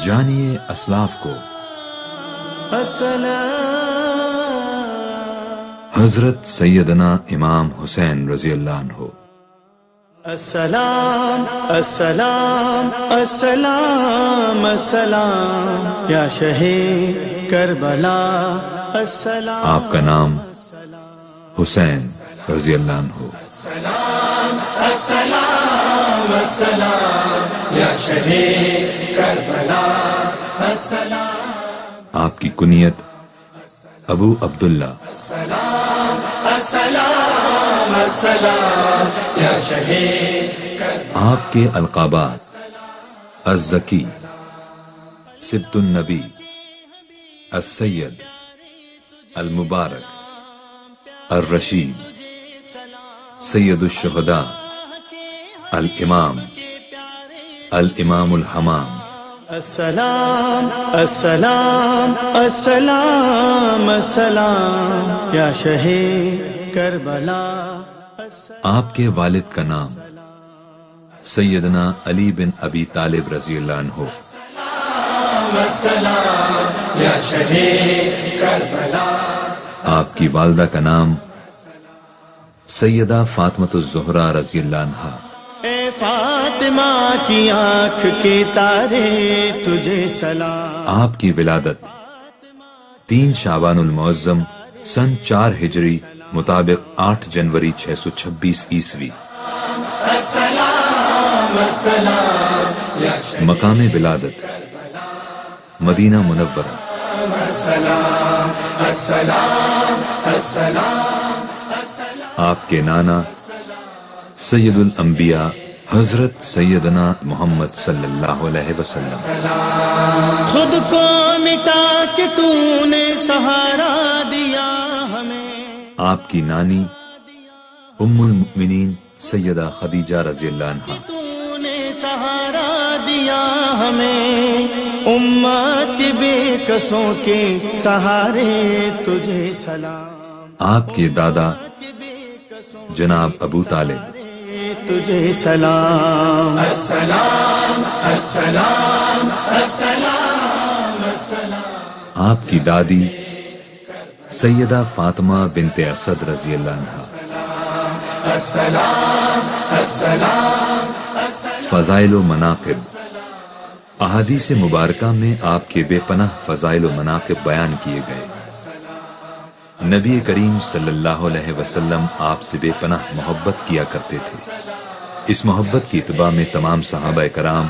جانیے اسلاف کو۔ حضرت سیدنا امام حسین رضی اللہ عنہ۔ السلام السلام السلام السلام یا شہید کربلا السلام۔ آپ کا نام حسین رضی اللہ عنہ۔ السلام السلام السلام یا شہید کربلا السلام۔ آپ کی کنیت ابو عبداللہ۔ السلام السلام السلام یا شہید کربلا۔ آپ کے القابات الزکی، سبط النبی، السید، المبارک، الرشید، سید الشہداء، الامام، الامام الحمام۔ السلام السلام السلام السلام یا شہید کربلا۔ آپ کے والد کا نام سیدنا علی بن ابی طالب رضی اللہ عنہ۔ السلام یا شہید کربلا۔ آپ کی والدہ کا نام سیدہ فاطمۃ الزہرا رضی اللہ عنہا۔ اے فاطمہ کی آنکھ کے تارے تجھے سلام۔ آپ کی ولادت 3 شعبان المعظم سن 4 ہجری مطابق 8 جنوری 626 عیسوی۔ السلام السلام یا شہید۔ مقام ولادت مدینہ منورہ۔ السلام السلام السلام۔ آپ کے نانا سید الانبیاء حضرت سیدنا محمد صلی اللہ علیہ وسلم۔ خود کو مٹا کے تو نے سہارا دیا ہمیں۔ آپ کی نانی ام المؤمنین سیدہ خدیجہ رضی اللہ عنہا۔ تو نے سہارا دیا ہمیں، امت کے بے کسوں کے سہارے تجھے سلام۔ آپ کے دادا جناب ابو طالب۔ تجھے سلام۔ السلام السلام السلام السلام۔ آپ کی دادی سیدہ فاطمہ بنت اسد رضی اللہ عنہا۔ السلام السلام۔ فضائل و مناقب۔ احادیث مبارکہ میں آپ کے بے پناہ فضائل و مناقب بیان کیے گئے۔ نبی کریم صلی اللہ علیہ وسلم آپ سے بے پناہ محبت کیا کرتے تھے۔ اس محبت کی اتباع میں تمام صحابہ کرام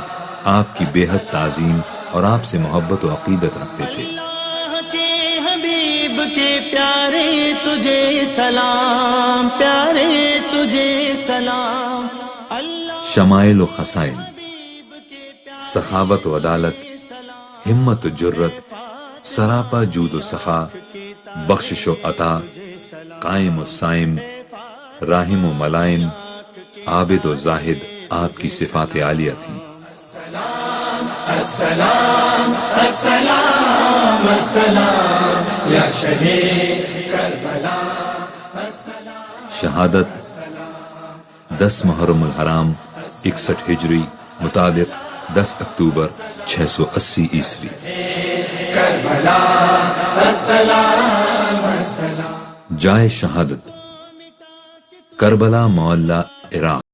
آپ کی بے حد تعظیم اور آپ سے محبت و عقیدت رکھتے تھے۔ اللہ کے حبیب کے پیارے تجھے سلام، پیارے تجھے سلام۔ اللہ شمائل و خصائل، سخاوت و عدالت، ہمت و جرت، سراپا جود و سخا، بخشش و عطا، قائم و سائم، راحم و ملائم، عابد و زاہد آپ کی صفات عالیہ تھیں۔ السلام السلام السلام یا شہید کربلا۔ شہادت 10 محرم الحرام 61 ہجری مطابق 10 اکتوبر 680 عیسوی۔ کربلا السلام السلام۔ جائے شہادت کربلا معلی عراق۔